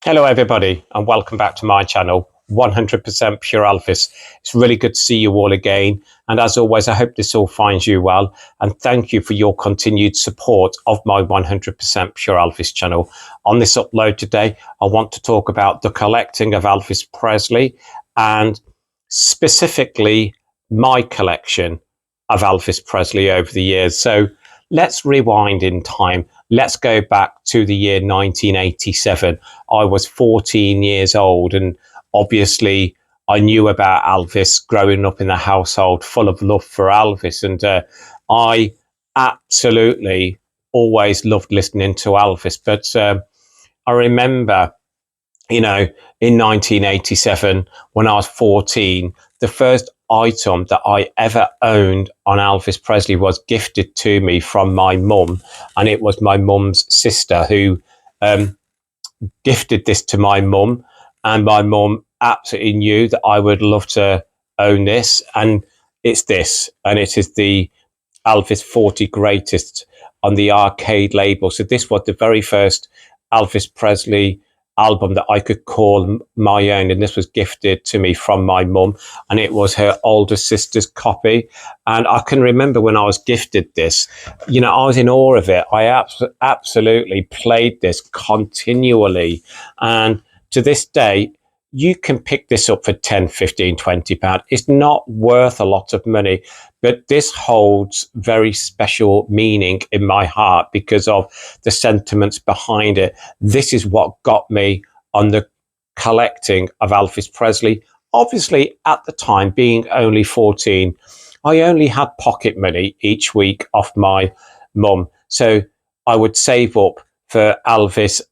Hello, everybody, and welcome back to my channel, 100% Pure Elvis. It's really good to see you all again. And as always, I hope this all finds you well. And thank you for your continued support of my 100% Pure Elvis channel. On this upload today, I want to talk about the collecting of Elvis Presley and specifically my collection of Elvis Presley over the years. So let's rewind in time. Let's go back to the year 1987. I was 14 years old, and obviously I knew about Elvis growing up in a household full of love for Elvis. And I absolutely always loved listening to Elvis. But I remember, in 1987, when I was 14, the first item that I ever owned on Elvis Presley was gifted to me from my mum, and it was my mum's sister who gifted this to my mum, and my mum absolutely knew that I would love to own this, and it's this, and it is the Elvis 40 Greatest on the Arcade label. So this was the very first Elvis Presley album that I could call my own, and this was gifted to me from my mum, and it was her older sister's copy. And I can remember when I was gifted this, I was in awe of it. I absolutely played this continually, and to this day you can pick this up for 10, 15, 20 pounds. It's not worth a lot of money, but this holds very special meaning in my heart because of the sentiments behind it. This is what got me on the collecting of Elvis Presley. Obviously, at the time, being only 14, I only had pocket money each week off my mum. So I would save up for Elvis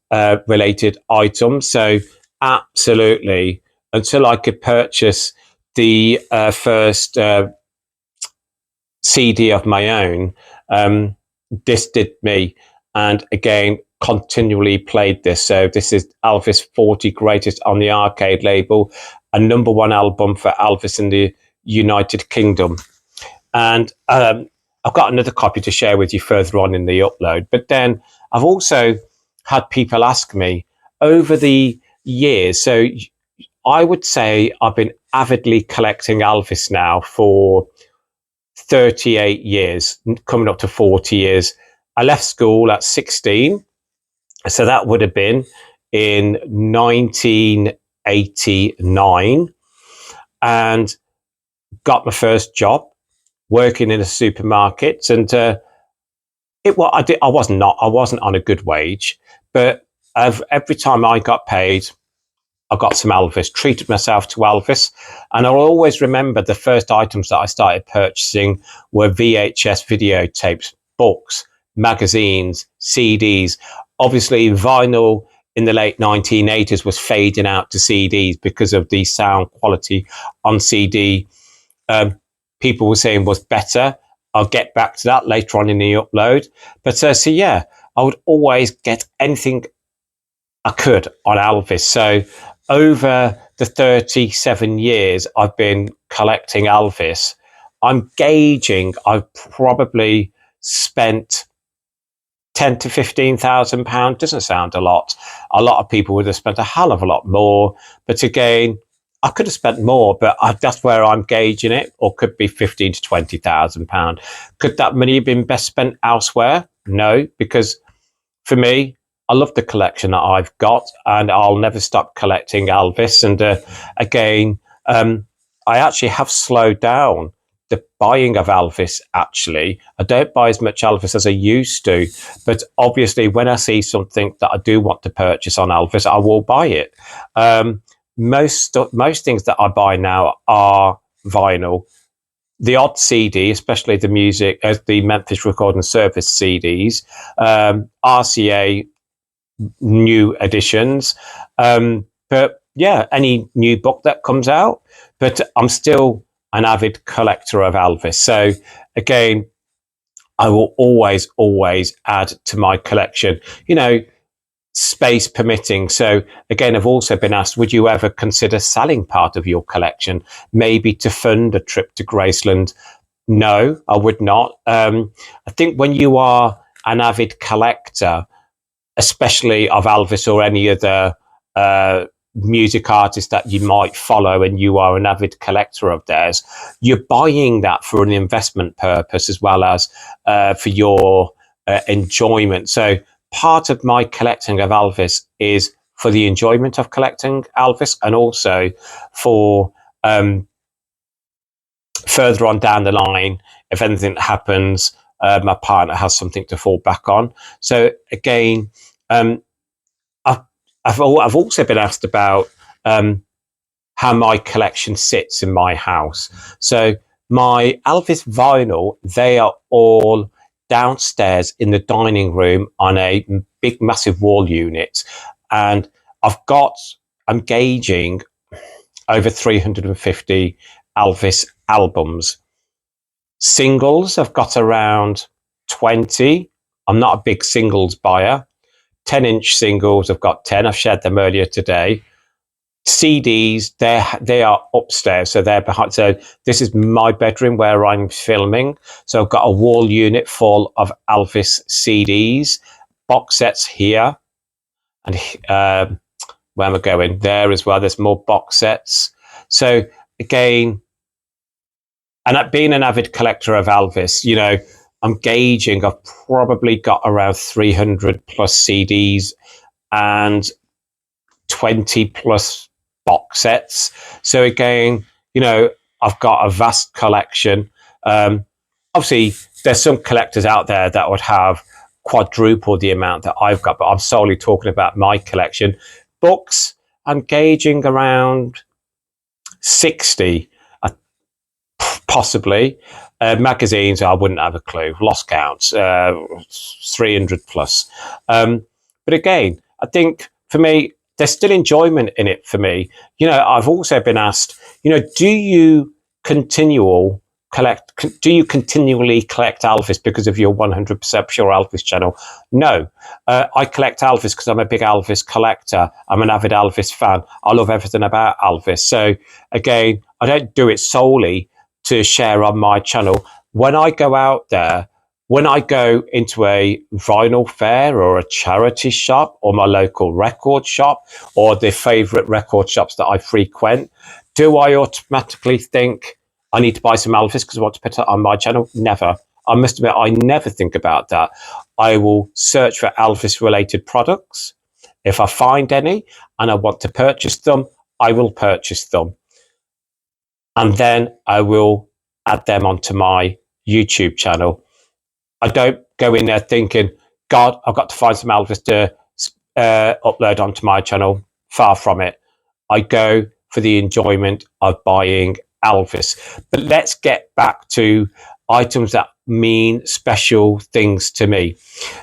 related items. So absolutely, until I could purchase the first CD of my own, this did me. And again, continually played this. So this is Elvis 40 Greatest on the Arcade label, a #1 album for Elvis in the United Kingdom. And I've got another copy to share with you further on in the upload. But then I've also had people ask me over the years. So I would say I've been avidly collecting Elvis now for 38 years, coming up to 40 years. I left school at 16. So that would have been in 1989, and got my first job working in a supermarket. And I wasn't on a good wage, but every time I got paid, I got some Elvis, treated myself to Elvis. And I'll always remember the first items that I started purchasing were VHS videotapes, books, magazines, CDs. Obviously, vinyl in the late 1980s was fading out to CDs because of the sound quality on CD. People were saying was better. I'll get back to that later on in the upload. But so yeah, I would always get anything I could on Elvis. So over the 37 years I've been collecting Elvis, I'm gauging I've probably spent 10 to 15,000 pounds. Doesn't sound a lot. A lot of people would have spent a hell of a lot more. But again, I could have spent more, but that's where I'm gauging it, or could be 15 to 20,000 pounds. Could that money have been best spent elsewhere? No, because for me, I love the collection that I've got, and I'll never stop collecting Elvis. And again, I actually have slowed down the buying of Elvis. Actually, I don't buy as much Elvis as I used to, but obviously when I see something that I do want to purchase on Elvis, I will buy it. Most things that I buy now are vinyl. The odd CD, especially the music, the Memphis Recording Service CDs, RCA new editions, but yeah, any new book that comes out. But I'm still an avid collector of Elvis. So again, I will always add to my collection, space permitting. So again, I've also been asked, would you ever consider selling part of your collection, maybe to fund a trip to Graceland? No, I would not. I think when you are an avid collector, especially of Elvis or any other music artists that you might follow and you are an avid collector of theirs, you're buying that for an investment purpose as well as for your enjoyment. So part of my collecting of Elvis is for the enjoyment of collecting Elvis, and also for further on down the line, if anything happens, my partner has something to fall back on. So again, I've also been asked about how my collection sits in my house. So my Elvis vinyl, they are all downstairs in the dining room on a big, massive wall unit. And I'm gauging over 350 Elvis albums. Singles, I've got around 20. I'm not a big singles buyer. 10-inch singles, I've got 10. I've shared them earlier today. CDs, they are upstairs, so they're behind. So this is my bedroom where I'm filming. So I've got a wall unit full of Elvis CDs, box sets here, and where am I going? There as well. There's more box sets. So again, and being an avid collector of Elvis, you know, I'm gauging, I've probably got around 300 plus CDs and 20 plus box sets. So again, you know, I've got a vast collection. Obviously, there's some collectors out there that would have quadruple the amount that I've got, but I'm solely talking about my collection. Books, I'm gauging around 60, possibly. Magazines, I wouldn't have a clue. Lost counts, 300 plus. But again, I think for me, there's still enjoyment in it for me. You know, I've also been asked, you know, do you continually collect Elvis because of your 100% Pure Elvis channel? No, I collect Elvis because I'm a big Elvis collector. I'm an avid Elvis fan. I love everything about Elvis. So again, I don't do it solely to share on my channel. When I go out there, when I go into a vinyl fair or a charity shop or my local record shop or the favorite record shops that I frequent, do I automatically think I need to buy some Elvis because I want to put it on my channel? Never. I must admit, I never think about that. I will search for Elvis related products. If I find any and I want to purchase them, I will purchase them. And then I will add them onto my YouTube channel. I don't go in there thinking, God, I've got to find some Elvis to upload onto my channel. Far from it. I go for the enjoyment of buying Elvis. But let's get back to items that mean special things to me.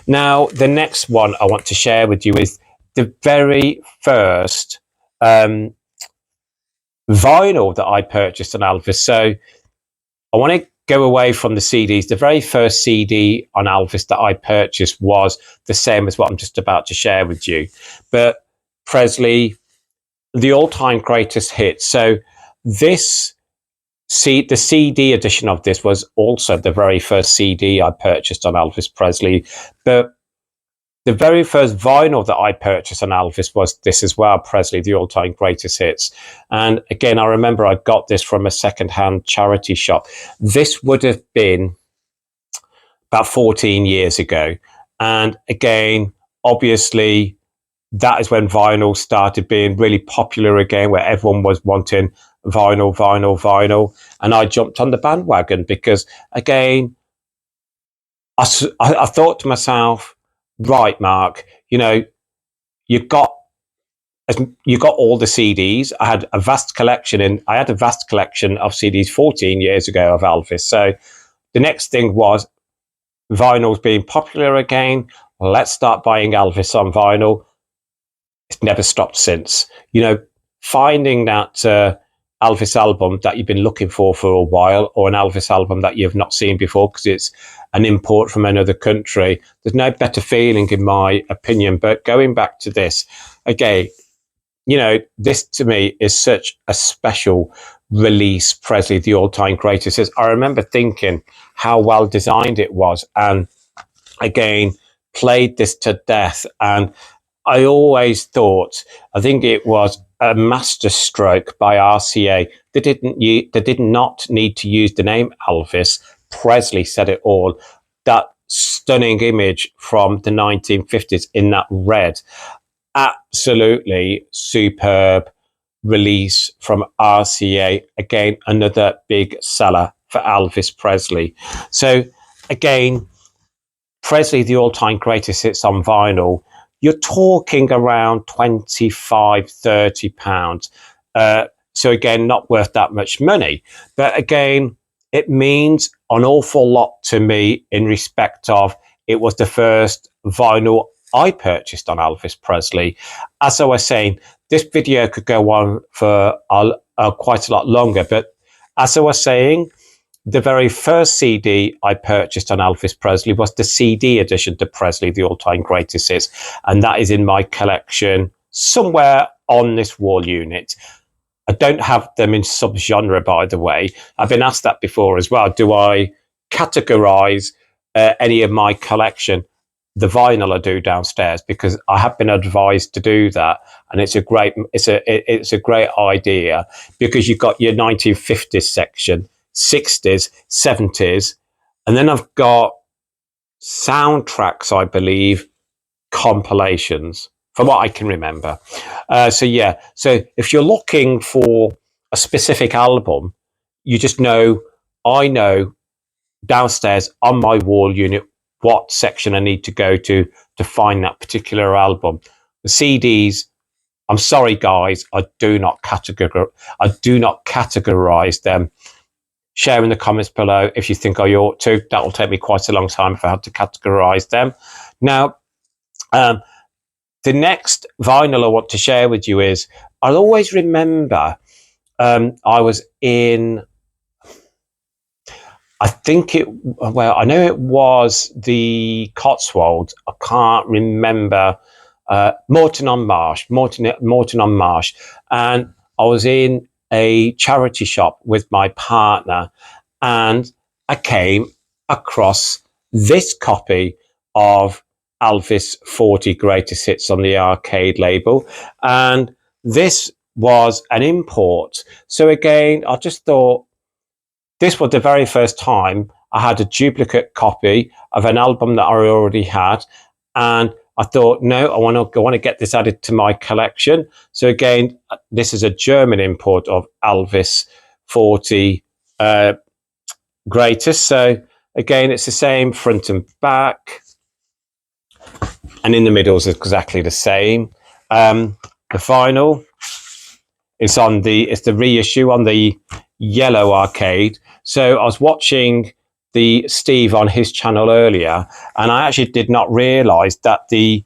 Now, the next one I want to share with you is the very first vinyl that I purchased on Elvis. So I want to go away from the CDs. The very first CD on Elvis that I purchased was the same as what I'm just about to share with you. But Presley, the all-time greatest hits. So the CD edition of this was also the very first CD I purchased on Elvis Presley. But the very first vinyl that I purchased on Elvis was this as well, Presley, the all-time greatest hits. And again, I remember I got this from a second-hand charity shop. This would have been about 14 years ago. And again, obviously, that is when vinyl started being really popular again, where everyone was wanting vinyl. And I jumped on the bandwagon because, again, I thought to myself, right, Mark, you know, you got all the CDs. I had a vast collection of CDs 14 years ago of Elvis. So the next thing was vinyl's being popular again. Let's start buying Elvis on vinyl. It's never stopped since. You know, finding that Elvis album that you've been looking for a while, or an Elvis album that you've not seen before because it's an import from another country, there's no better feeling in my opinion. But going back to this, again, you know, this to me is such a special release. Presley, the all-time greatest. I remember thinking how well designed it was, and again, played this to death. And I always thought, I think it was a masterstroke by RCA. They did not need to use the name Elvis. Presley said it all. That stunning image from the 1950s in that red, absolutely superb release from RCA. Again, another big seller for Elvis Presley. So again, Presley, the all-time greatest hits on vinyl, you're talking around 25, £30. So again, not worth that much money. But again, it means an awful lot to me in respect of it was the first vinyl I purchased on Elvis Presley. As I was saying, this video could go on for quite a lot longer, but as I was saying, the very first CD I purchased on Elvis Presley was the CD edition to Presley, the all-time greatest hits, and that is in my collection somewhere on this wall unit. I don't have them in subgenre, by the way. I've been asked that before as well. Do I categorize any of my collection? The vinyl I do downstairs, because I have been advised to do that, and it's a great idea, because you've got your 1950s section, 60s, 70s, and then I've got soundtracks, I believe, compilations, from what I can remember. So if you're looking for a specific album, you just know, I know downstairs on my wall unit what section I need to go to find that particular album. The CDs, I'm sorry guys, I do not categorize them. Share in the comments below if you think I ought to. That will take me quite a long time if I had to categorize them. Now, the next vinyl I want to share with you is, I'll always remember I was in, I know it was the Cotswolds. I can't remember. Moreton on Marsh. And I was in a charity shop with my partner, and I came across this copy of Elvis 40 Greatest Hits on the arcade label, and this was an import. So again, I just thought, this was the very first time I had a duplicate copy of an album that I already had, and I thought, no, I want to get this added to my collection. So again, this is a German import of Elvis 40 Greatest. So again, it's the same front and back, and in the middle is exactly the same. The vinyl, it's the reissue on the yellow arcade. So I was watching the Steve on his channel earlier, and I actually did not realize that the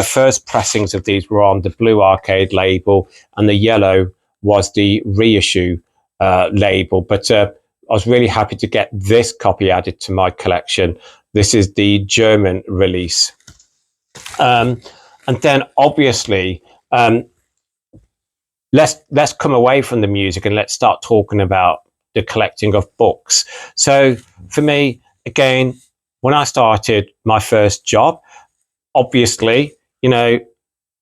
first pressings of these were on the blue arcade label, and the yellow was the reissue label. But I was really happy to get this copy added to my collection. This is the German release. And then obviously, let's come away from the music and let's start talking about the collecting of books. So for me, again, when I started my first job, obviously,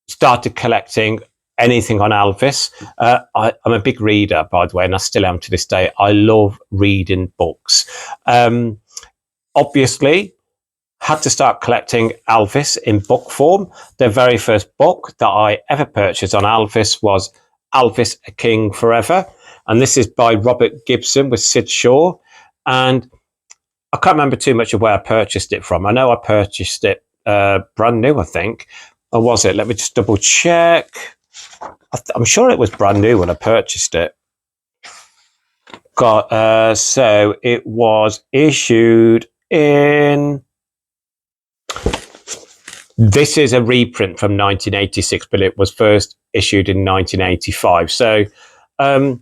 started collecting anything on Elvis. I'm a big reader, by the way, and I still am to this day. I love reading books. Obviously, had to start collecting Elvis in book form. The very first book that I ever purchased on Elvis was Elvis, A King Forever. And this is by Robert Gibson with Sid Shaw. And I can't remember too much of where I purchased it from. I know I purchased it brand new, I think. Or was it? Let me just double check. I'm sure it was brand new when I purchased it. So it was issued in... This is a reprint from 1986, but it was first issued in 1985. So I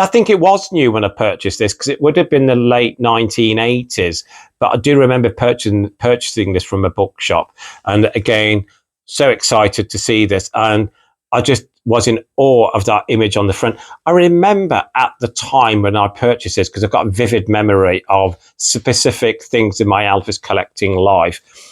think it was new when I purchased this, because it would have been the late 1980s. But I do remember purchasing this from a bookshop. And again, so excited to see this. And I just was in awe of that image on the front. I remember at the time when I purchased this, because I've got a vivid memory of specific things in my Elvis collecting life.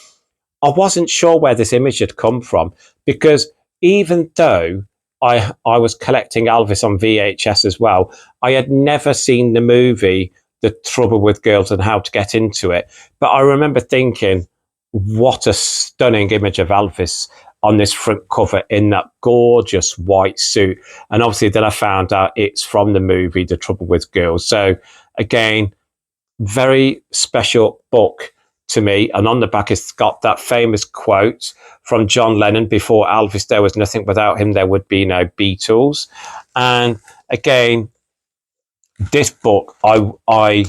I wasn't sure where this image had come from, because even though I was collecting Elvis on VHS as well, I had never seen the movie The Trouble with Girls and How to Get Into It. But I remember thinking, what a stunning image of Elvis on this front cover in that gorgeous white suit. And obviously then I found out it's from the movie The Trouble with Girls. So again, very special book to me. And on the back, it's got that famous quote from John Lennon: before Elvis, there was nothing. Without him, there would be no Beatles. And again, this book I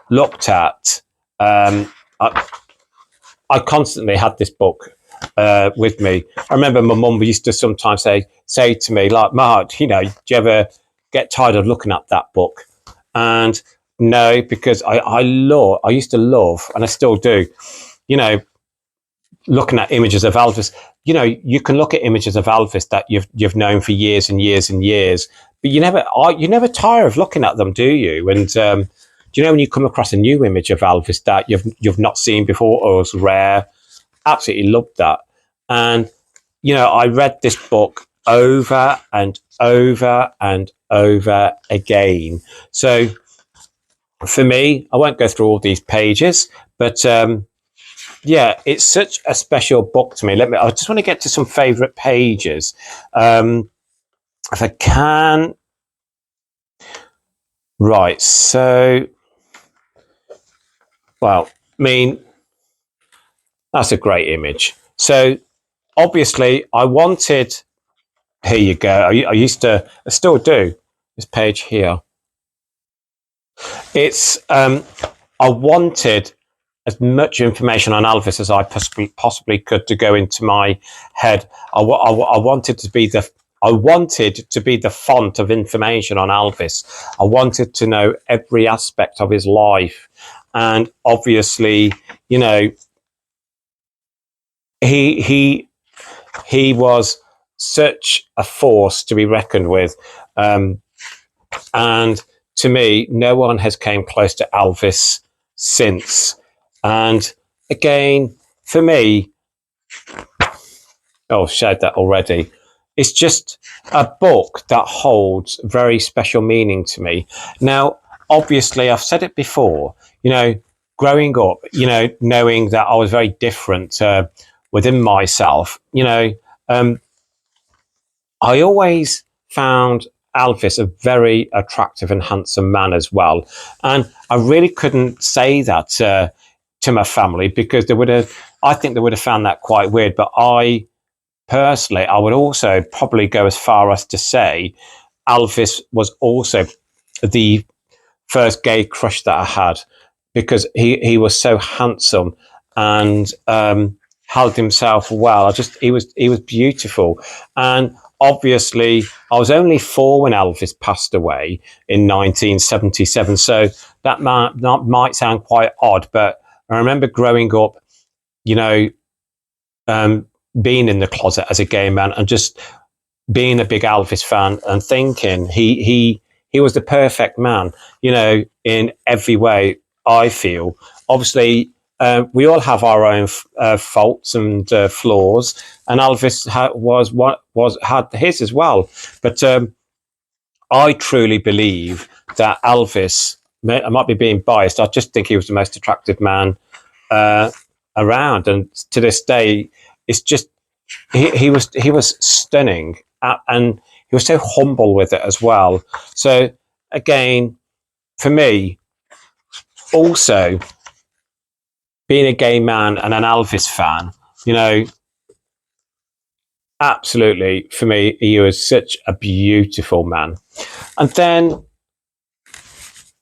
looked at. I, I constantly had this book with me. I remember my mum used to sometimes say to me, like, Mark, do you ever get tired of looking at that book? And no, because I used to love, and I still do, looking at images of Elvis. You can look at images of Elvis that you've known for years and years and years, but you never tire of looking at them, do you? And do you know when you come across a new image of Elvis that you've not seen before or is rare? Absolutely loved that. And I read this book over and over and over again. So for me, I won't go through all these pages, but yeah, it's such a special book to me. I just want to get to some favorite pages. If I can. Right. So, well, I mean, that's a great image. So obviously I wanted, here you go. I still do this page here. It's, I wanted as much information on Elvis as I possibly could to go into my head. I wanted to be the font of information on Elvis. I wanted to know every aspect of his life, and obviously, he was such a force to be reckoned with, and to me, no one has came close to Elvis since. And again, for me, shared that already. It's just a book that holds very special meaning to me. Now, obviously, I've said it before, growing up, knowing that I was very different within myself, I always found Elvis a very attractive and handsome man as well. And I really couldn't say that to my family, because I think they would have found that quite weird. But personally, I would also probably go as far as to say Elvis was also the first gay crush that I had, because he was so handsome and held himself well. He was beautiful. And obviously, I was only 4 when Elvis passed away in 1977. So that might sound quite odd, but I remember growing up, being in the closet as a gay man and just being a big Elvis fan and thinking he was the perfect man, in every way. I feel, obviously, we all have our own faults and flaws, and Elvis had his as well. But I truly believe that Elvis, I might be being biased, I just think he was the most attractive man around, and to this day, it's just he was stunning, and he was so humble with it as well. So again, for me, also being a gay man and an Elvis fan, absolutely, for me, he was such a beautiful man. And then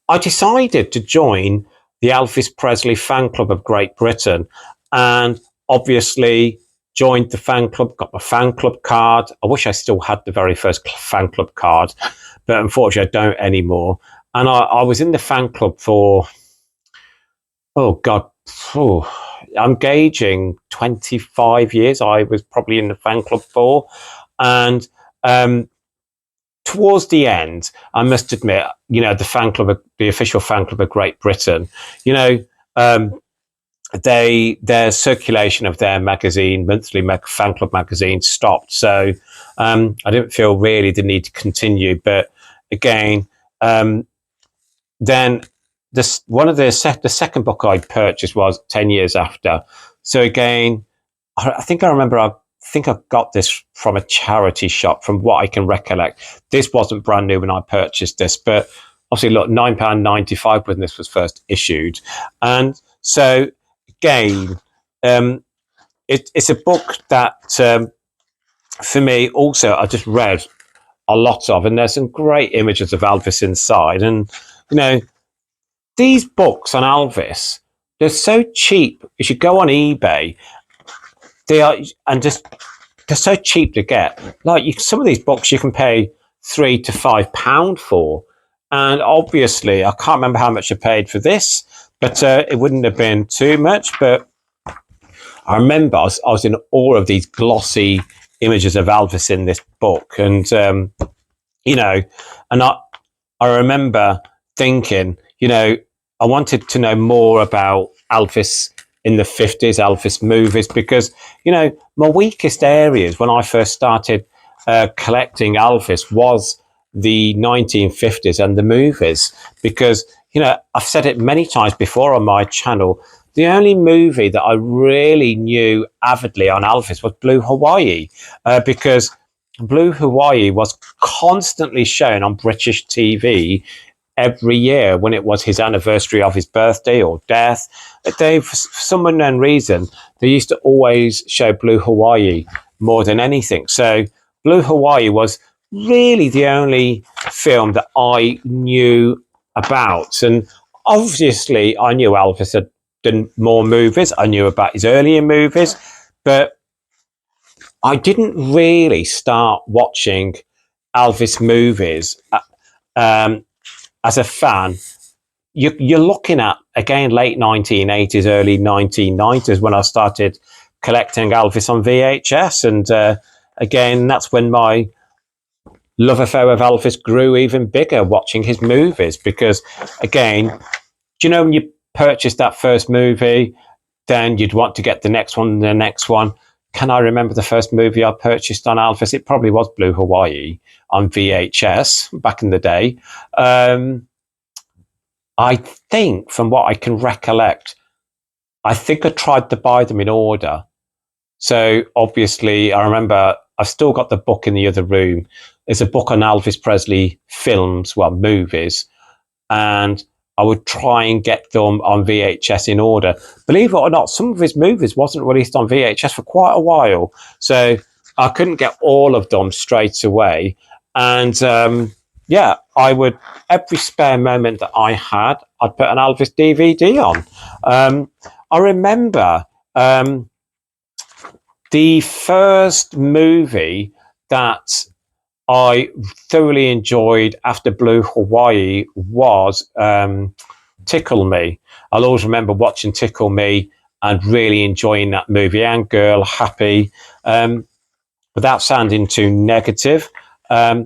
I decided to join the Elvis Presley fan club of Great Britain, and obviously joined the fan club, got my fan club card. I wish I still had the very first fan club card, but unfortunately I don't anymore. And I was in the fan club for, oh God, I'm gauging 25 years. I was probably in the fan club for, and towards the end, I must admit, the fan club, the official fan club of Great Britain, their circulation of their magazine, monthly fan club magazine, stopped. So I didn't feel really the need to continue. But again, then this one of the second book I purchased was 10 years after. So again, I think I remember. I think I got this from a charity shop, from what I can recollect. This wasn't brand new when I purchased this, but obviously, look, £9.95 when this was first issued, and so again, it's a book that for me also I just read a lot of, and there's some great images of Elvis inside, and you know these books on Elvis, they're so cheap. You should go on eBay. They are, and just they're so cheap to get. Like some of these books you can pay £3 to £5 for, and obviously I can't remember how much I paid for this, but it wouldn't have been too much. But I remember I was in awe of these glossy images of Elvis in this book, and you know, and I remember thinking, I wanted to know more about Elvis in the 50s, Elvis movies, because, my weakest areas when I first started collecting Elvis was the 1950s and the movies, because, I've said it many times before on my channel, the only movie that I really knew avidly on Elvis was Blue Hawaii, because Blue Hawaii was constantly shown on British TV every year when it was his anniversary of his birthday or death. For some unknown reason, they used to always show Blue Hawaii more than anything. So Blue Hawaii was really the only film that I knew about. And obviously, I knew Elvis had done more movies. I knew about his earlier movies, but I didn't really start watching Elvis movies as a fan. You're looking at, again, late 1980s, early 1990s when I started collecting Elvis on VHS. And again, that's when my love affair of Elvis grew even bigger, watching his movies. Because, again, do you know when you purchased that first movie, then you'd want to get the next one and the next one? Can I remember the first movie I purchased on Elvis? It probably was Blue Hawaii on VHS back in the day. I think, from what I can recollect, I think I tried to buy them in order. So obviously, I remember I've still got the book in the other room. It's a book on Elvis Presley films, well, movies, and I would try and get them on VHS in order. Believe it or not, some of his movies wasn't released on VHS for quite a while, so I couldn't get all of them straight away. And yeah, I would, every spare moment that I had, I'd put an Elvis DVD on. I remember the first movie that I thoroughly enjoyed after Blue Hawaii was Tickle Me. I'll always remember watching Tickle Me and really enjoying that movie. And Girl, Happy. Without sounding too negative, I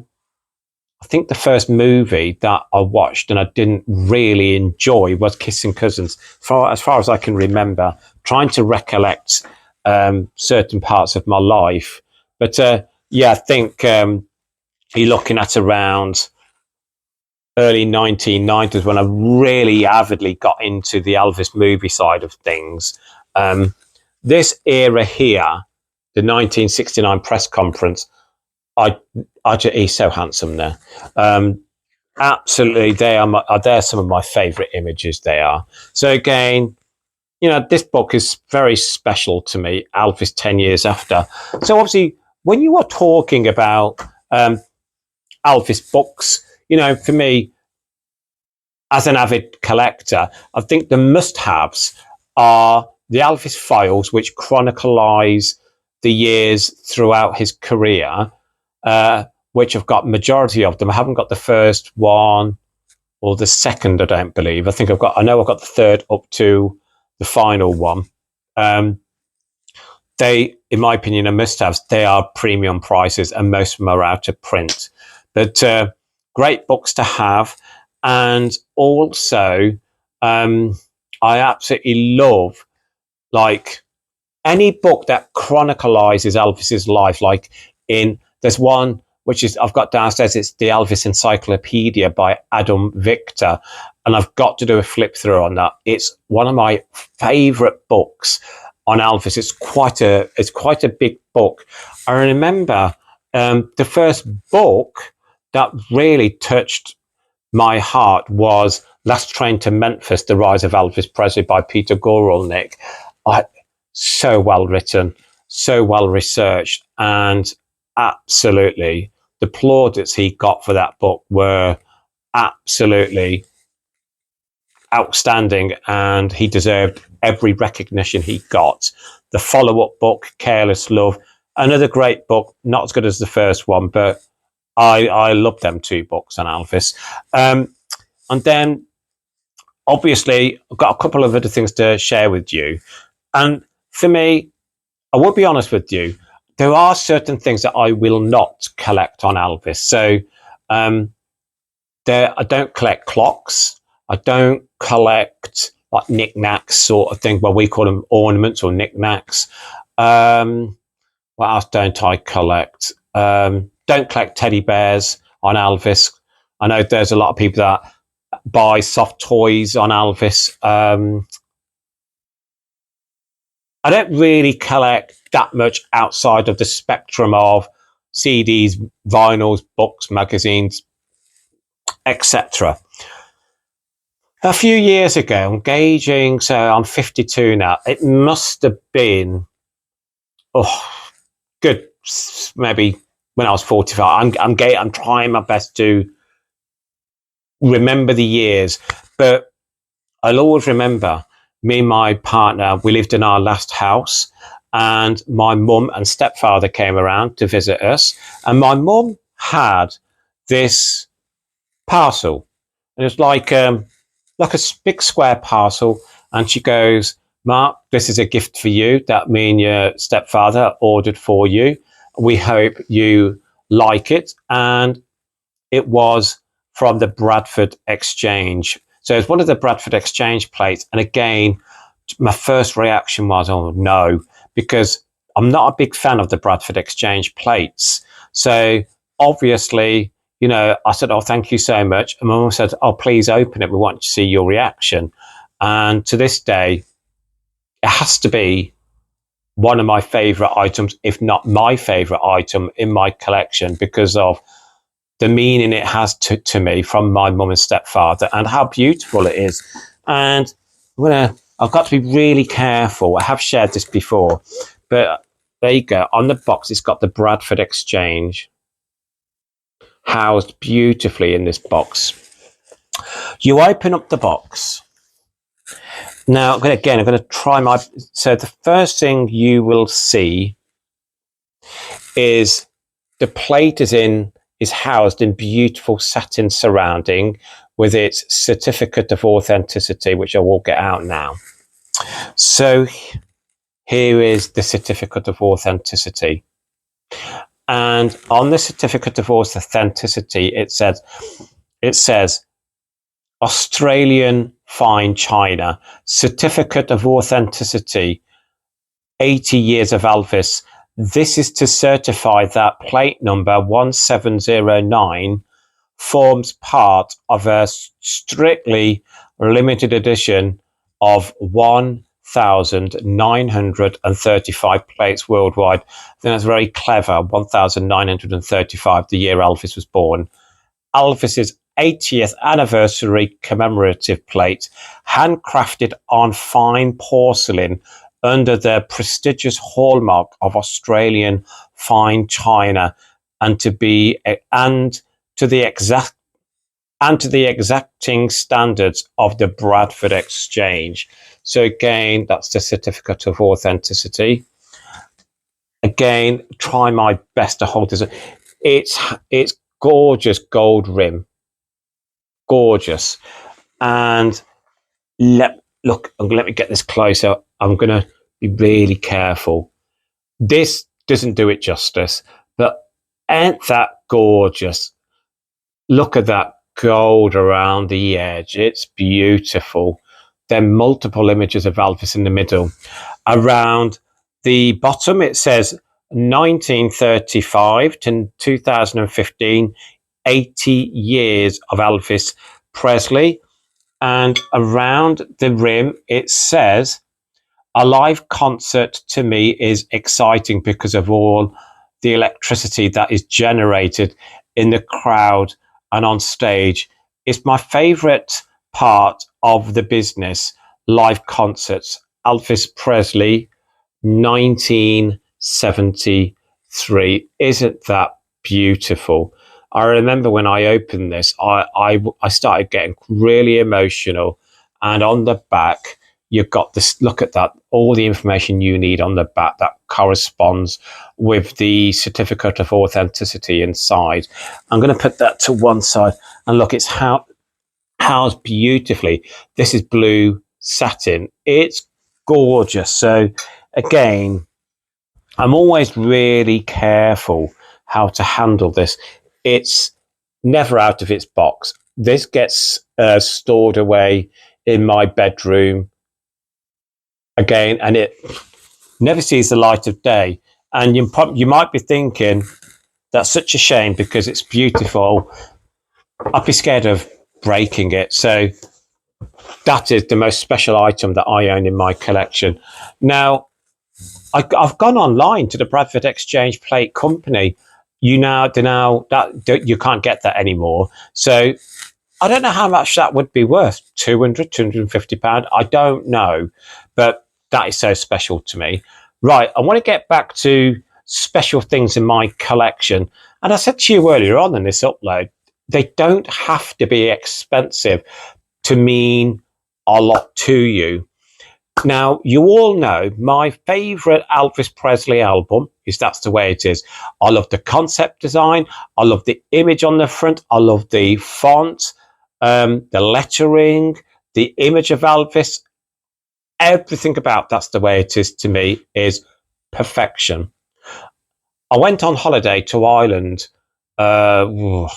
think the first movie that I watched and I didn't really enjoy was Kissing Cousins. As far as I can remember, trying to recollect certain parts of my life. But yeah, I think you're looking at around early 1990s when I really avidly got into the Elvis movie side of things. This era here, the 1969 press conference, he's so handsome there. Absolutely, they're some of my favourite images. They are. So again, this book is very special to me. Elvis 10 years after. So obviously, when you are talking about Elvis books, for me, as an avid collector, I think the must-haves are the Elvis files, which chronicleize the years throughout his career. Which I've got majority of them. I haven't got the first one or the second, I don't believe. I know I've got the third up to the final one. They, in my opinion, are must-haves. They are premium prices and most of them are out of print. But great books to have. And also, I absolutely love like any book that chronicalizes Elvis's life, like there's one which is I've got downstairs. It's the Elvis Encyclopedia by Adam Victor, and I've got to do a flip through on that. It's one of my favorite books on Elvis. It's quite a big book. I remember the first book that really touched my heart was Last Train to Memphis: The Rise of Elvis Presley by Peter Gorelnik. So well written, so well researched, and absolutely the plaudits he got for that book were absolutely outstanding, and he deserved every recognition he got. The follow-up book, Careless Love, another great book, not as good as the first one, but I love them two books on Elvis. And then obviously I've got a couple of other things to share with you. And for me, I will be honest with you, there are certain things that I will not collect on Elvis. So I don't collect clocks. I don't collect like knickknacks sort of thing. Well, we call them ornaments or knickknacks. What else don't I collect? Don't collect teddy bears on Elvis. I know there's a lot of people that buy soft toys on Elvis. I don't really collect that much outside of the spectrum of CDs, vinyls, books, magazines, etc. A few years ago, engaging, so I'm 52 now, it must have been, good, maybe when I was 45. I'm trying my best to remember the years, but I'll always remember me and my partner, we lived in our last house, and my mum and stepfather came around to visit us, and my mum had this parcel, and it's like a big square parcel, and she goes, Mark, this is a gift for you that me and your stepfather ordered for you. We hope you like it. And it was from the Bradford Exchange. So it's one of the Bradford Exchange plates. And again, my first reaction was, oh no, because I'm not a big fan of the Bradford Exchange plates. So obviously, I said, oh, thank you so much. And my mum said, oh, please open it. We want to see your reaction. And to this day, it has to be one of my favorite items, if not my favorite item in my collection, because of the meaning it has to me from my mum and stepfather and how beautiful it is. And I've got to be really careful. I have shared this before, but there you go. On the box, it's got the Bradford Exchange housed beautifully in this box. You open up the box. Now, again, I'm going to try so the first thing you will see is the plate is housed in beautiful satin surrounding with its certificate of authenticity, which I will get out now. So here is the certificate of authenticity. And on the certificate of authenticity, it says Australian Fine China, certificate of authenticity, 80 years of Elvis. This is to certify that plate number 1709 forms part of a strictly limited edition of 1,935 plates worldwide. I think that's very clever. 1,935, the year Elvis was born. Elvis's 80th anniversary commemorative plate, handcrafted on fine porcelain under the prestigious hallmark of Australian fine china, and to the exacting standards of the Bradford Exchange. So again, that's the certificate of authenticity. Again, try my best to hold this. It's gorgeous gold rim. Gorgeous. And let me get this closer. I'm going to be really careful. This doesn't do it justice, but ain't that gorgeous? Look at that gold around the edge. It's beautiful. There are multiple images of Elvis in the middle. Around the bottom, it says 1935 to 2015, 80 years of Elvis Presley. And around the rim, it says, a live concert to me is exciting because of all the electricity that is generated in the crowd and on stage. It's my favorite part of the business, live concerts. Elvis Presley, 1973. Isn't that beautiful? I remember when I opened this, I started getting really emotional. And on the back, you've got this, look at that, all the information you need on the back that corresponds with the certificate of authenticity inside. I'm going to put that to one side and look, it's housed beautifully. This is blue satin. It's gorgeous. So again, I'm always really careful how to handle this. It's never out of its box. This gets stored away in my bedroom again, and it never sees the light of day. And you might be thinking, that's such a shame because it's beautiful. I'd be scared of breaking it. So that is the most special item that I own in my collection. Now, I've gone online to the Bradford Exchange Plate Company. You can't get that anymore. So I don't know how much that would be worth. 200, 250 pounds. I don't know, but that is so special to me. Right. I want to get back to special things in my collection. And I said to you earlier on in this upload, they don't have to be expensive to mean a lot to you. Now, you all know my favourite Elvis Presley album is That's the Way It Is. I love the concept design. I love the image on the front. I love the font, the lettering, the image of Elvis. Everything about That's the Way It Is to me is perfection. I went on holiday to Ireland. I'm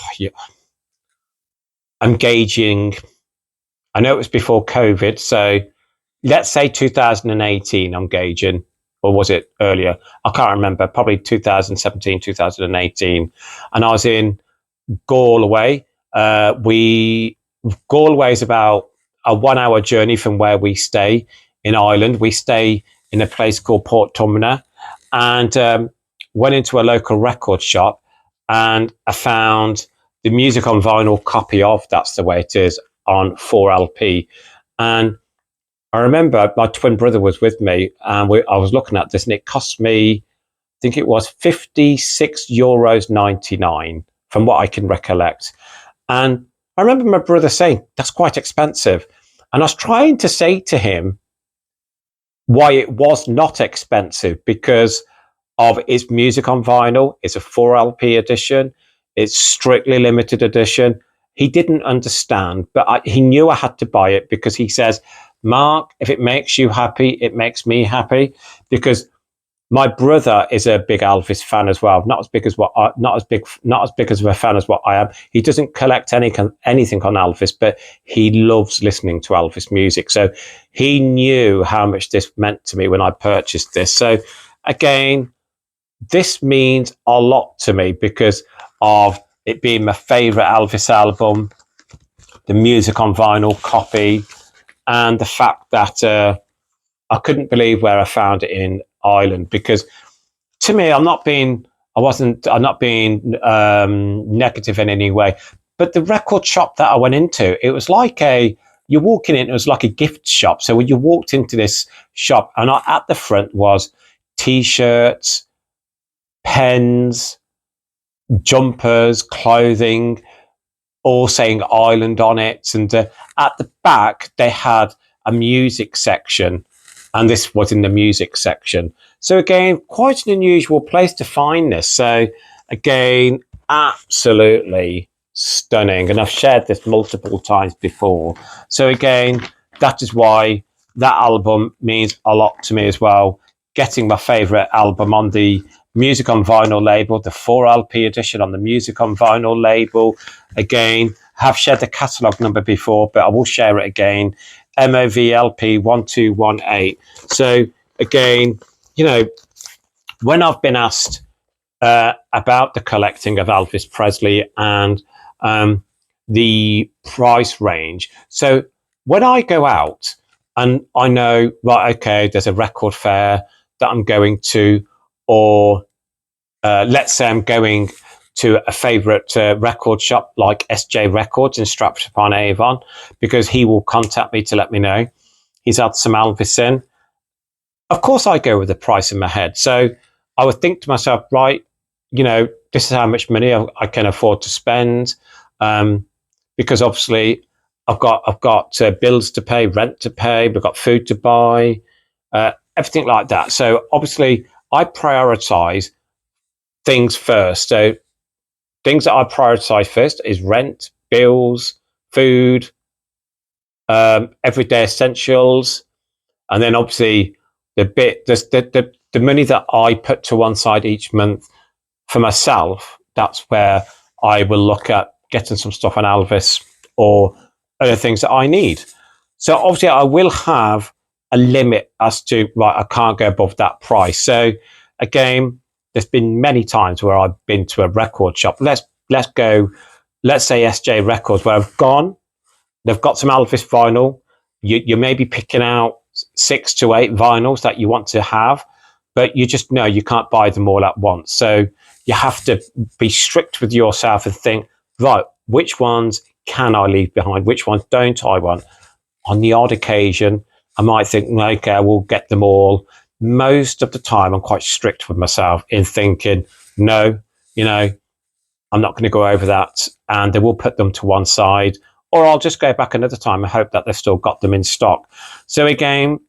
gauging. I know it was before COVID, so let's say 2018, I'm gauging, or was it earlier? I can't remember, probably 2017, 2018. And I was in Galway. Galway is about a 1 hour journey from where we stay in Ireland. We stay in a place called Port Tumna, and went into a local record shop, and I found the music on vinyl copy of That's the Way It Is on 4LP. And I remember my twin brother was with me, and I was looking at this, and it cost me, I think it was €56.99 from what I can recollect. And I remember my brother saying, that's quite expensive. And I was trying to say to him why it was not expensive, because of its music on vinyl. It's a 4LP edition. It's strictly limited edition. He didn't understand, but he knew I had to buy it because he says, Mark, if it makes you happy, it makes me happy. Because my brother is a big Elvis fan as well. Not as big as of a fan as what I am. He doesn't collect anything on Elvis, but he loves listening to Elvis music. So he knew how much this meant to me when I purchased this. So again, this means a lot to me because of it being my favorite Elvis album, the music on vinyl copy, and the fact that I couldn't believe where I found it in Ireland. Because to me, I'm not being negative in any way, but the record shop that I went into, it was like you walk in, it was like a gift shop. So when you walked into this shop, and at the front was T-shirts, pens, jumpers, clothing, all saying Ireland on it. And at the back, they had a music section, and this was in the music section. So again, quite an unusual place to find this. So again, absolutely stunning. And I've shared this multiple times before. So again, that is why that album means a lot to me as well. Getting my favorite album on the music on vinyl label, the 4LP edition on the music on vinyl label. Again, have shared the catalogue number before, but I will share it again. MOVLP 1218. So again, you know, when I've been asked about the collecting of Elvis Presley and the price range. So when I go out and I know, right, okay, there's a record fair that I'm going to, or let's say I'm going to a favourite record shop like SJ Records in Stratford upon Avon, because he will contact me to let me know he's had some Elvis in. Of course, I go with the price in my head. So I would think to myself, right, you know, this is how much money I can afford to spend, because obviously I've got bills to pay, rent to pay, we've got food to buy, everything like that. So obviously I prioritize things first. So things that I prioritize first is rent, bills, food, everyday essentials, and then obviously the money that I put to one side each month for myself. That's where I will look at getting some stuff on Elvis or other things that I need. So obviously I will have a limit as to, right, I can't go above that price. So again, there's been many times where I've been to a record shop. Let's say SJ Records, where I've gone, they've got some Elvis vinyl. You may be picking out 6 to 8 vinyls that you want to have, but you just know you can't buy them all at once. So you have to be strict with yourself and think, right, which ones can I leave behind? Which ones don't I want? On the odd occasion, I might think, okay, I will get them all. Most of the time, I'm quite strict with myself in thinking, no, you know, I'm not going to go over that, and they will put them to one side, or I'll just go back another time and hope that they've still got them in stock. So again,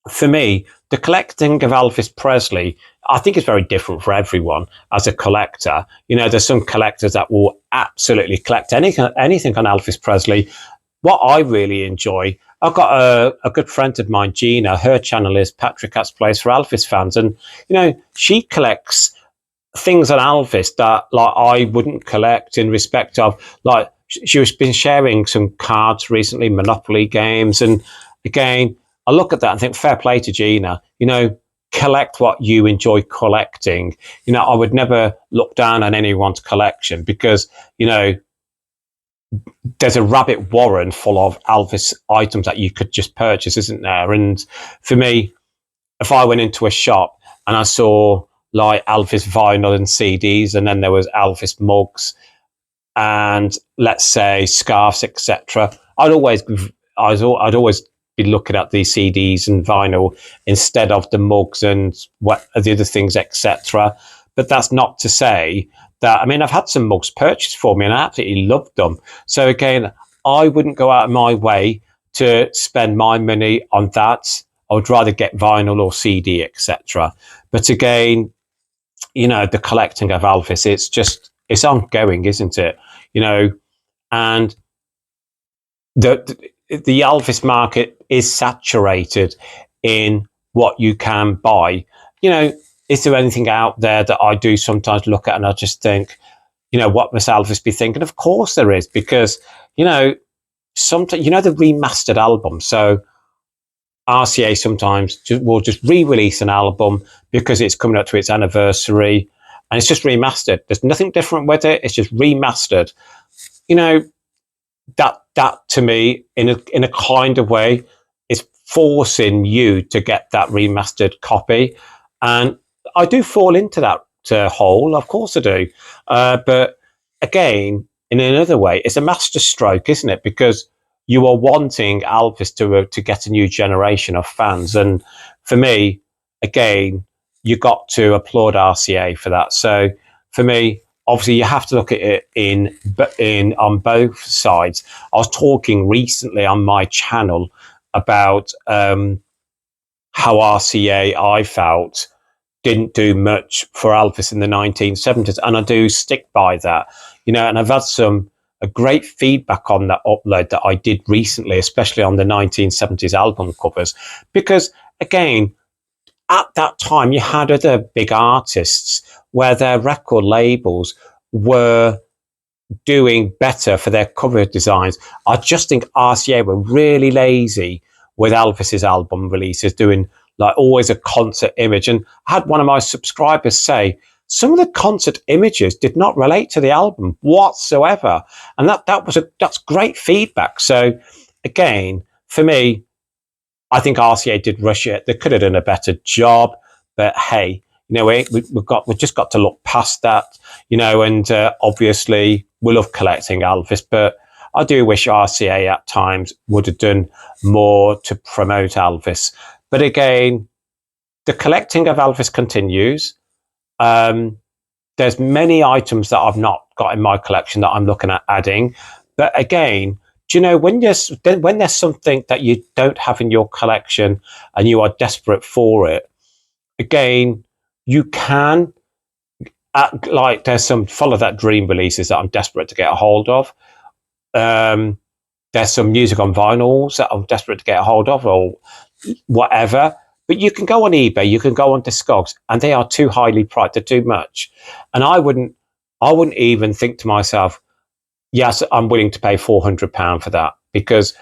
for me, the collecting of Elvis Presley, I think is very different for everyone as a collector. You know, there's some collectors that will absolutely collect anything on Elvis Presley. What I really enjoy, I've got a good friend of mine, Gina. Her channel is Patrick Cat's Place for Elvis fans, and you know, she collects things on Elvis that like I wouldn't collect, in respect of, like, she's been sharing some cards recently, Monopoly games, and again, I look at that and think, fair play to Gina. You know, collect what you enjoy collecting. You know, I would never look down on anyone's collection, because, you know, there's a rabbit warren full of Elvis items that you could just purchase, isn't there? And for me, if I went into a shop and I saw like Elvis vinyl and CDs, and then there was Elvis mugs and, let's say, scarves, etc., I'd always be looking at these CDs and vinyl instead of the mugs and what the other things, etc. But that's not to say that, I mean, I've had some mugs purchased for me and I absolutely loved them. So again, I wouldn't go out of my way to spend my money on that. I would rather get vinyl or CD, etc. But again, you know, the collecting of Elvis, it's ongoing, isn't it? You know, and the Elvis market is saturated in what you can buy. You know, is there anything out there that I do sometimes look at and I just think, you know, what must Elvis be thinking? Of course there is, because, you know, sometimes, you know, the remastered album. So RCA sometimes will just re-release an album because it's coming up to its anniversary, and it's just remastered. There's nothing different with it. It's just remastered. You know, that to me, in a kind of way, is forcing you to get that remastered copy. And I do fall into that hole, of course I do. But again, in another way, it's a master stroke, isn't it? Because you are wanting Elvis to get a new generation of fans. And for me, again, you got to applaud RCA for that. So for me, obviously, you have to look at it in on both sides. I was talking recently on my channel about how RCA, I felt, didn't do much for Elvis in the 1970s, and I do stick by that. You know, and I've had a great feedback on that upload that I did recently, especially on the 1970s album covers, because again, at that time you had other big artists where their record labels were doing better for their cover designs. I just think RCA were really lazy with Elvis's album releases, doing like always a concert image. And I had one of my subscribers say, some of the concert images did not relate to the album whatsoever. And that's great feedback. So again, for me, I think RCA did rush it. They could have done a better job, but hey, we've just got to look past that, and obviously we love collecting Elvis, but I do wish RCA at times would have done more to promote Elvis. But again, the collecting of Elvis continues. There's many items that I've not got in my collection that I'm looking at adding. But again, do you know, when there's something that you don't have in your collection and you are desperate for it, again, you can, like there's some Follow That Dream releases that I'm desperate to get a hold of. There's some music on vinyls that I'm desperate to get a hold of or whatever. But you can go on eBay, you can go on Discogs, and they are too highly priced, they're too much. And I wouldn't even think to myself, yes, I'm willing to pay £400 for that, because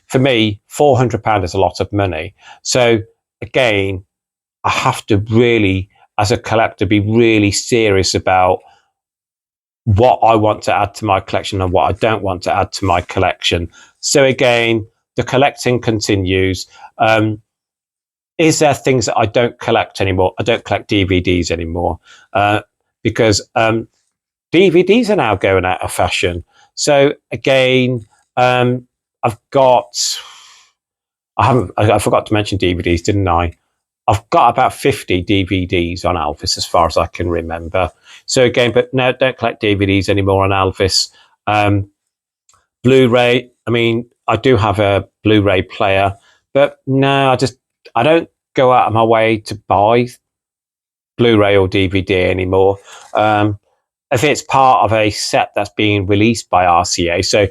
for me, £400 is a lot of money. So again, I have to really, as a collector, be really serious about what I want to add to my collection and what I don't want to add to my collection. So again, the collecting continues. Is there things that I don't collect anymore? I don't collect DVDs anymore because DVDs are now going out of fashion. So again, I forgot to mention DVDs, didn't I? I've got about 50 DVDs on Elvis as far as I can remember. So again, but no, don't collect DVDs anymore on Elvis. Blu-ray, I mean, I do have a Blu-ray player, but no, I don't go out of my way to buy Blu-ray or DVD anymore. If it's part of a set that's being released by RCA, so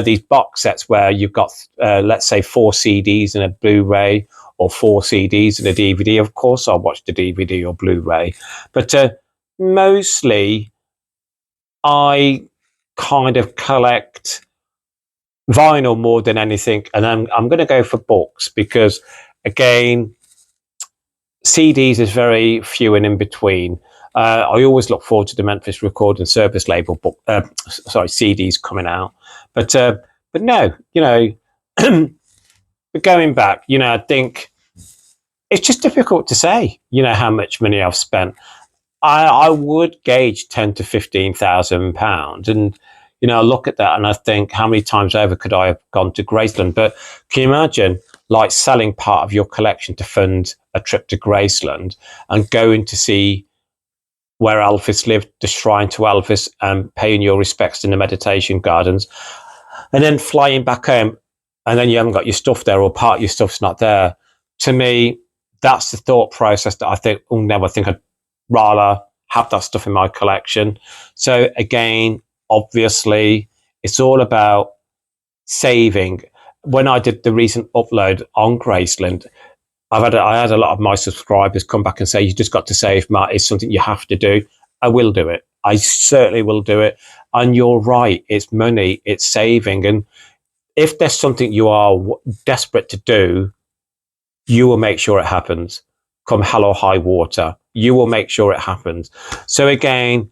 these box sets where you've got let's say 4 CDs and a Blu-ray, or 4 CDs and a DVD, of course I'll watch the DVD or Blu-ray. But mostly I kind of collect vinyl more than anything, and I'm going to go for books because again, CDs is very few and in between. I always look forward to the Memphis Recording Service label book, CDs coming out. But no, but going back, I think it's just difficult to say, how much money I've spent. I would gauge £10,000 to £15,000, and I look at that and I think, how many times over could I have gone to Graceland? But can you imagine, like, selling part of your collection to fund a trip to Graceland and going to see where Elvis lived, the shrine to Elvis, and paying your respects in the meditation gardens, and then flying back home, and then you haven't got your stuff there, or part of your stuff's not there? To me, that's the thought process that I think, I think I'd rather have that stuff in my collection. So again, obviously, it's all about saving. When I did the recent upload on Graceland, I had a lot of my subscribers come back and say, you just got to save, Matt. It's something you have to do. I will do it. I certainly will do it. And you're right. It's money. It's saving. And if there's something you are desperate to do, you will make sure it happens. Come hell or high water, you will make sure it happens. So again,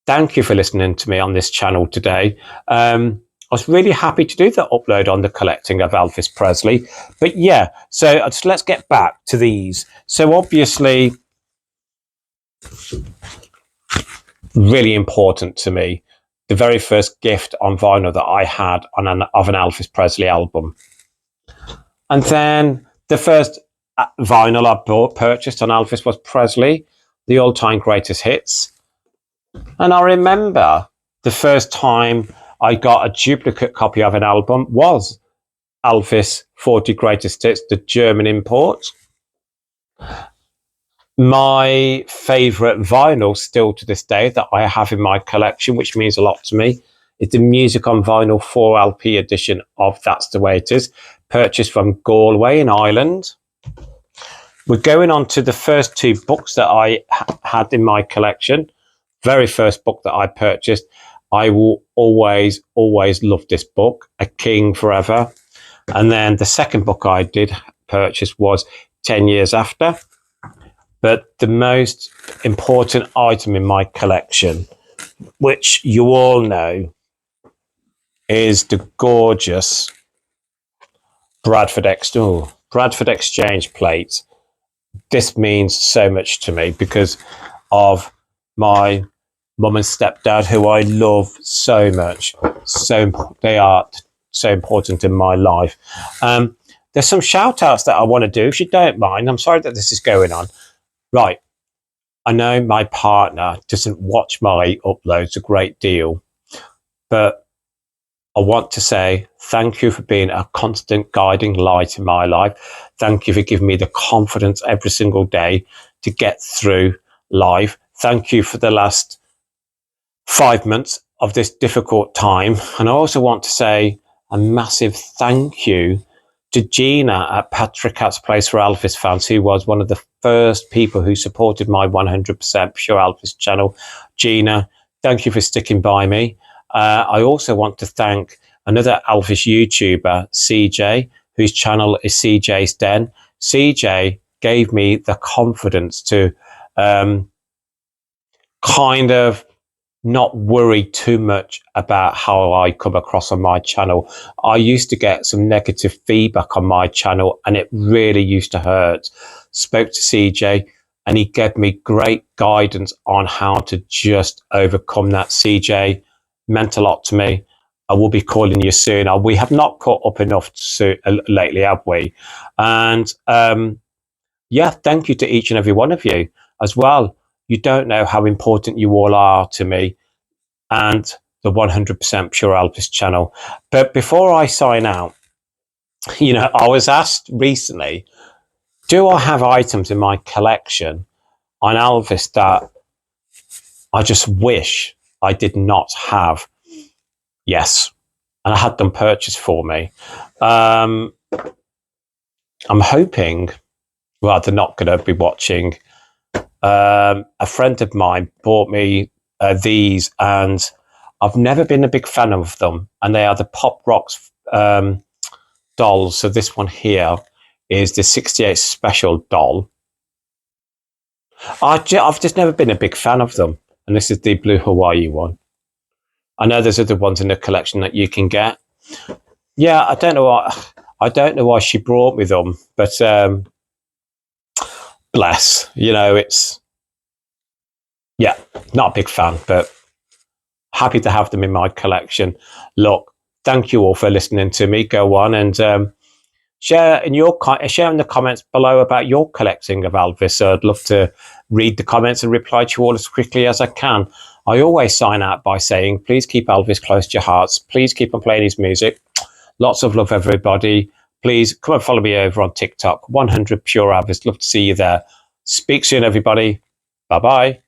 thank you for listening to me on this channel today. I was really happy to do the upload on the collecting of Elvis Presley. But yeah, so let's get back to these. So obviously, really important to me, the very first gift on vinyl that I had of an Elvis Presley album. And then the first vinyl I purchased on Elvis was Presley, the all-time greatest hits. And I remember the first time I got a duplicate copy of an album was Elvis 40 Greatest Hits, the German import. My favourite vinyl still to this day that I have in my collection, which means a lot to me, is the Music on Vinyl 4LP edition of That's the Way It Is, purchased from Galway in Ireland. We're going on to the first 2 books that I had in my collection. Very first book that I purchased. I will always love this book, A King Forever. And then the second book I did purchase was 10 years after. But the most important item in my collection, which you all know, is the gorgeous Bradford Exchange plate. This means so much to me because of my mum and stepdad, who I love so much. So they are so important in my life. There's some shout outs that I want to do, if you don't mind. I'm sorry that this is going on. Right. I know my partner doesn't watch my uploads a great deal, but I want to say thank you for being a constant guiding light in my life. Thank you for giving me the confidence every single day to get through life. Thank you for the last 5 months of this difficult time. And I also want to say a massive thank you to Gina at Patrick Cat's Place for Elvis Fans, who was one of the first people who supported my 100% Pure Elvis channel. Gina, thank you for sticking by me. I also want to thank another Elvis YouTuber, CJ, whose channel is CJ's Den. CJ gave me the confidence to kind of not worry too much about how I come across on my channel. I used to get some negative feedback on my channel and it really used to hurt. Spoke to CJ and he gave me great guidance on how to just overcome that. CJ meant a lot to me. I will be calling you soon. We have not caught up enough lately, have we? And yeah, thank you to each and every one of you as well. You don't know how important you all are to me and the 100% Pure Elvis channel. But before I sign out, you know, I was asked recently, do I have items in my collection on Elvis that I just wish I did not have? Yes. And I had them purchased for me. I'm hoping, well, they're not going to be watching. A friend of mine bought me these, and I've never been a big fan of them. And they are the Pop Rocks dolls. So this one here is the 68 special doll. I've just never been a big fan of them. And this is the Blue Hawaii one. I know there's other ones in the collection that you can get. Yeah, I don't know why she brought me them, but bless, you know, it's, yeah, not a big fan, but happy to have them in my collection. Look, thank you all for listening to me. Go on and share in the comments below about your collecting of Elvis. I'd love to read the comments and reply to you all as quickly as I can. I always sign out by saying, please keep Elvis close to your hearts. Please keep on playing his music. Lots of love, everybody. Please come and follow me over on TikTok, 100 Pure Elvis. Love to see you there. Speak soon, everybody. Bye-bye.